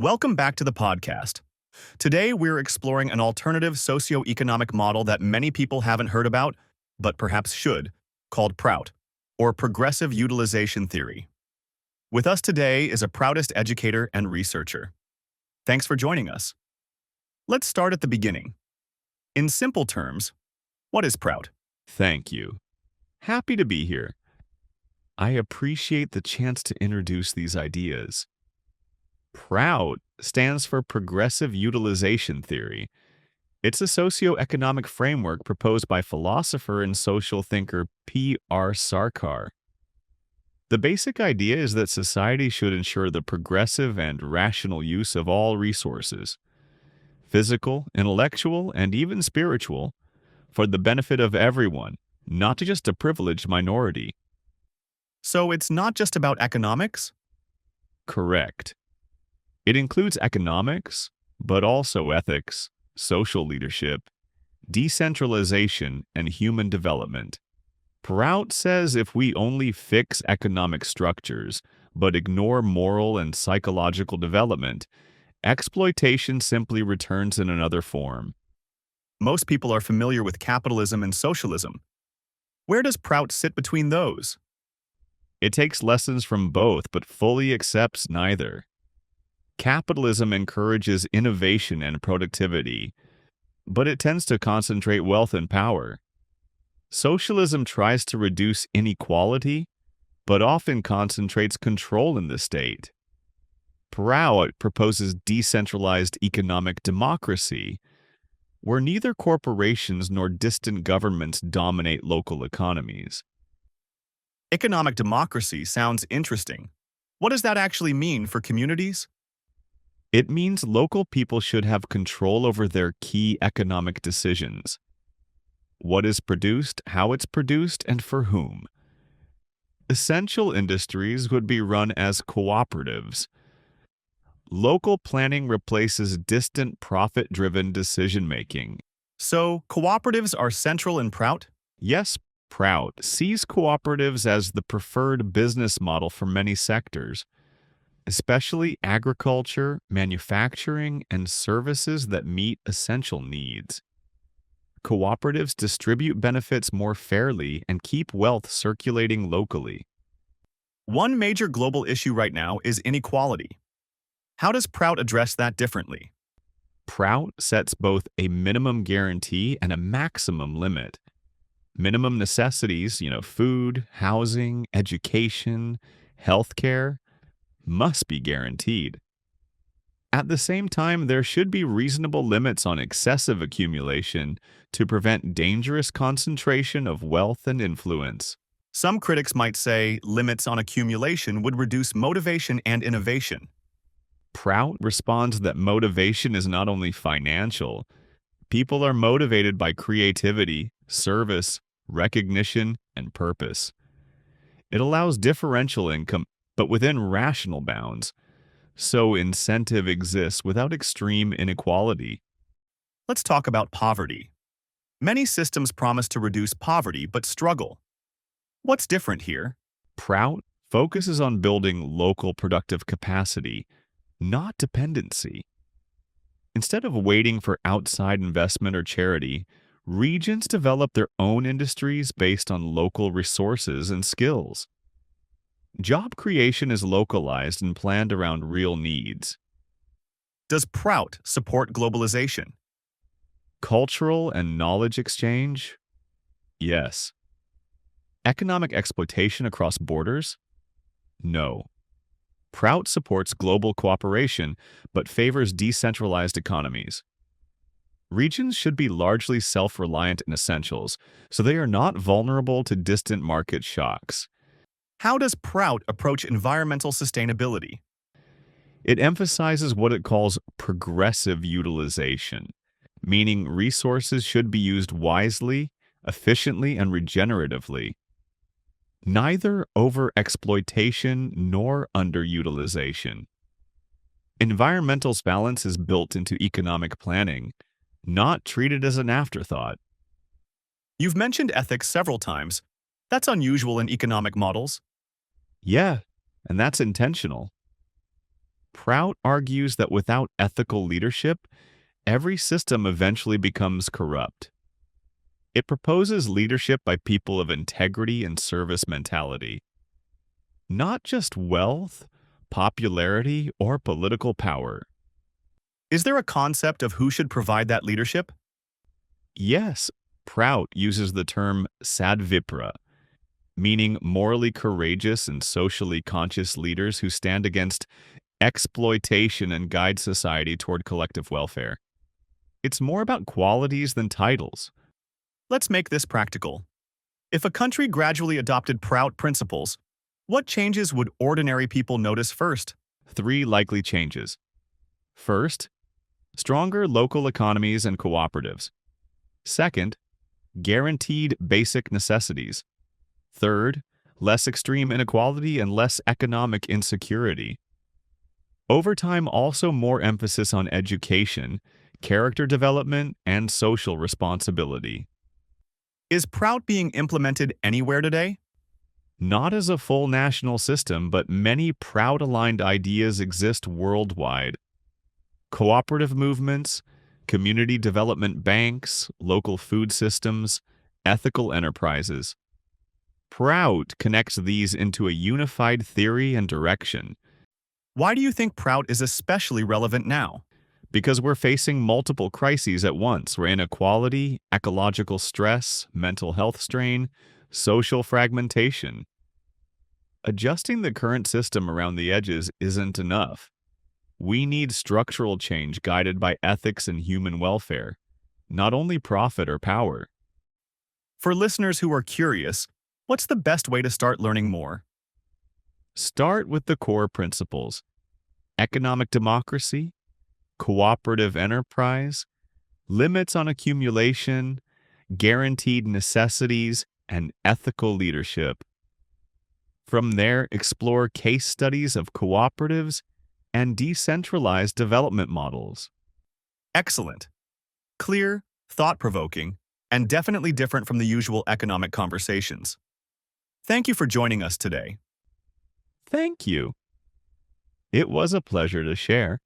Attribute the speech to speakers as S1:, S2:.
S1: Welcome back to the podcast. Today, we're exploring an alternative socioeconomic model that many people haven't heard about, but perhaps should, called Prout, or Progressive Utilization Theory. With us today is a Proutist educator and researcher. Thanks for joining us. Let's start at the beginning. In simple terms, what is Prout?
S2: Thank you. Happy to be here. I appreciate the chance to introduce these ideas. Prout stands for Progressive Utilization Theory. It's a socioeconomic framework proposed by philosopher and social thinker P.R. Sarkar. The basic idea is that society should ensure the progressive and rational use of all resources, physical, intellectual, and even spiritual, for the benefit of everyone, not just a privileged minority.
S1: So it's not just about economics?
S2: Correct. It includes economics, but also ethics, social leadership, decentralization, and human development. Prout says if we only fix economic structures, but ignore moral and psychological development, exploitation simply returns in another form.
S1: Most people are familiar with capitalism and socialism. Where does Prout sit between those?
S2: It takes lessons from both, but fully accepts neither. Capitalism encourages innovation and productivity, but it tends to concentrate wealth and power. Socialism tries to reduce inequality, but often concentrates control in the state. Prout proposes decentralized economic democracy, where neither corporations nor distant governments dominate local economies.
S1: Economic democracy sounds interesting. What does that actually mean for communities?
S2: It means local people should have control over their key economic decisions. What is produced, how it's produced, and for whom. Essential industries would be run as cooperatives. Local planning replaces distant profit-driven decision-making.
S1: So, cooperatives are central in Prout?
S2: Yes, Prout sees cooperatives as the preferred business model for many sectors, especially agriculture, manufacturing, and services that meet essential needs. Cooperatives distribute benefits more fairly and keep wealth circulating locally.
S1: One major global issue right now is inequality. How does Prout address that differently?
S2: Prout sets both a minimum guarantee and a maximum limit. Minimum necessities, food, housing, education, healthcare, must be guaranteed. At the same time, there should be reasonable limits on excessive accumulation to prevent dangerous concentration of wealth and influence.
S1: Some critics might say limits on accumulation would reduce motivation and innovation.
S2: Prout responds that motivation is not only financial. People are motivated by creativity, service, recognition, and purpose. It allows differential income, but within rational bounds, so incentive exists without extreme inequality.
S1: Let's talk about poverty. Many systems promise to reduce poverty but struggle. What's different here?
S2: Prout focuses on building local productive capacity, not dependency. Instead of waiting for outside investment or charity, regions develop their own industries based on local resources and skills. Job creation is localized and planned around real needs.
S1: Does Prout support globalization?
S2: Cultural and knowledge exchange? Yes. Economic exploitation across borders? No. Prout supports global cooperation, but favors decentralized economies. Regions should be largely self-reliant in essentials, so they are not vulnerable to distant market shocks.
S1: How does Prout approach environmental sustainability?
S2: It emphasizes what it calls progressive utilization, meaning resources should be used wisely, efficiently, and regeneratively. Neither over-exploitation nor underutilization. Environmental balance is built into economic planning, not treated as an afterthought.
S1: You've mentioned ethics several times. That's unusual in economic models.
S2: Yeah, and that's intentional. Prout argues that without ethical leadership, every system eventually becomes corrupt. It proposes leadership by people of integrity and service mentality, not just wealth, popularity, or political power.
S1: Is there a concept of who should provide that leadership?
S2: Yes, Prout uses the term sadvipra, meaning morally courageous and socially conscious leaders who stand against exploitation and guide society toward collective welfare. It's more about qualities than titles.
S1: Let's make this practical. If a country gradually adopted Prout principles, what changes would ordinary people notice first?
S2: 3 likely changes. First, stronger local economies and cooperatives. Second, guaranteed basic necessities. Third, less extreme inequality and less economic insecurity. Over time, also more emphasis on education, character development, and social responsibility.
S1: Is Prout being implemented anywhere today?
S2: Not as a full national system, but many Prout-aligned ideas exist worldwide. Cooperative movements, community development banks, local food systems, ethical enterprises. Prout connects these into a unified theory and direction.
S1: Why do you think Prout is especially relevant now?
S2: Because we're facing multiple crises at once. We're inequality, ecological stress, mental health strain, social fragmentation. Adjusting the current system around the edges isn't enough. We need structural change guided by ethics and human welfare, not only profit or power.
S1: For listeners who are curious, what's the best way to start learning more?
S2: Start with the core principles: economic democracy, cooperative enterprise, limits on accumulation, guaranteed necessities, and ethical leadership. From there, explore case studies of cooperatives and decentralized development models.
S1: Excellent. Clear, thought-provoking, and definitely different from the usual economic conversations. Thank you for joining us today.
S2: Thank you. It was a pleasure to share.